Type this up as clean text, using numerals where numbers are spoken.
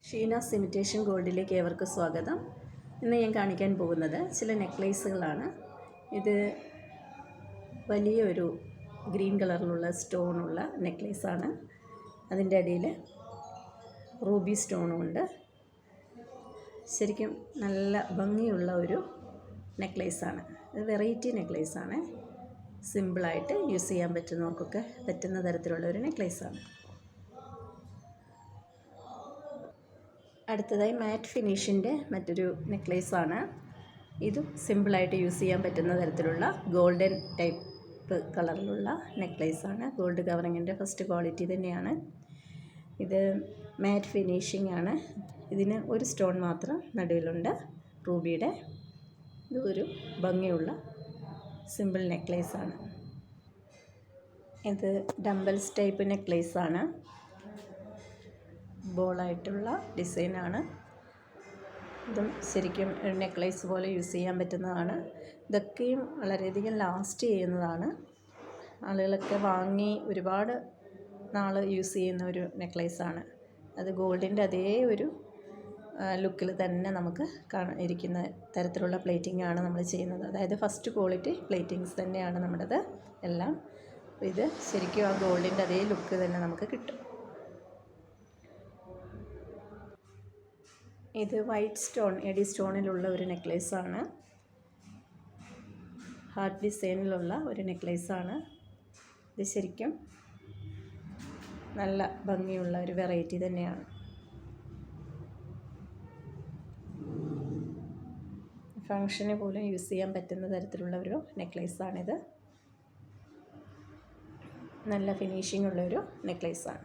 Sheena's imitation ഗോൾഡിലേക്ക് ഏവർക്കും സ്വാഗതം. ഇന്ന് ഞാൻ കാണിക്കാൻ പോകുന്നത് ചില നെക്ലേസുകളാണ്. ഇത് വലിയൊരു ഗ്രീൻ കളറിലുള്ള സ്റ്റോണുള്ള നെക്ലേസാണ്. അതിൻ്റെ അടിയിൽ റൂബി സ്റ്റോണും ഉണ്ട്. ശരിക്കും നല്ല ഭംഗിയുള്ള ഒരു നെക്ലേസാണ്. ഇത് വെറൈറ്റി നെക്ലേസാണ്. സിമ്പിളായിട്ട് യൂസ് ചെയ്യാൻ പറ്റുന്നവർക്കൊക്കെ പറ്റുന്ന തരത്തിലുള്ള ഒരു നെക്ലേസാണ്. അടുത്തതായി മാറ്റ് ഫിനിഷിൻ്റെ മറ്റൊരു നെക്ലേസാണ്. ഇതും സിമ്പിളായിട്ട് യൂസ് ചെയ്യാൻ പറ്റുന്ന തരത്തിലുള്ള ഗോൾഡൻ ടൈപ്പ് കളറിലുള്ള നെക്ലേസാണ്. ഗോൾഡ് കവറിങ്ങിൻ്റെ ഫസ്റ്റ് ക്വാളിറ്റി തന്നെയാണ്. ഇത് മാറ്റ് ഫിനിഷിംഗ് ആണ്. ഇതിന് ഒരു സ്റ്റോൺ മാത്രം നടുവിലുണ്ട്, റൂബിയുടെ. ഇത് ഒരു ഭംഗിയുള്ള സിമ്പിൾ നെക്ലേസാണ്. ഇത് ഡംബൽസ് ടൈപ്പ് നെക്ലേസാണ്. ബോളായിട്ടുള്ള ഡിസൈനാണ്. ഇതും ശരിക്കും ഒരു നെക്ലേസ് പോലെ യൂസ് ചെയ്യാൻ പറ്റുന്നതാണ്. ഇതൊക്കെയും വളരെയധികം ലാസ്റ്റ് ചെയ്യുന്നതാണ്. ആളുകളൊക്കെ വാങ്ങി ഒരുപാട് നാൾ യൂസ് ചെയ്യുന്ന ഒരു നെക്ലേസാണ്. അത് ഗോൾഡിൻ്റെ അതേ ഒരു ലുക്കിൽ തന്നെ നമുക്ക് ഇരിക്കുന്ന തരത്തിലുള്ള പ്ലേറ്റിംഗ് ആണ് നമ്മൾ ചെയ്യുന്നത്. അതായത് ഫസ്റ്റ് ക്വാളിറ്റി പ്ലേറ്റിങ്സ് തന്നെയാണ് നമ്മുടേത് എല്ലാം. ഇത് ശരിക്കും ആ ഗോൾഡിൻ്റെ അതേ ലുക്ക് തന്നെ നമുക്ക് കിട്ടും. ഇത് വൈറ്റ് സ്റ്റോൺ, എഡി സ്റ്റോണിലുള്ള ഒരു നെക്ലേസാണ്. ഹാർട്ട് ഡിസൈനിലുള്ള ഒരു നെക്ലേസാണ്. ഇത് ശരിക്കും നല്ല ഭംഗിയുള്ള ഒരു വെറൈറ്റി തന്നെയാണ്. ഫങ്ഷന് പോലും യൂസ് ചെയ്യാൻ പറ്റുന്ന തരത്തിലുള്ള ഒരു നെക്ലേസാണിത്. നല്ല ഫിനിഷിംഗ് ഉള്ളൊരു നെക്ലേസാണ്.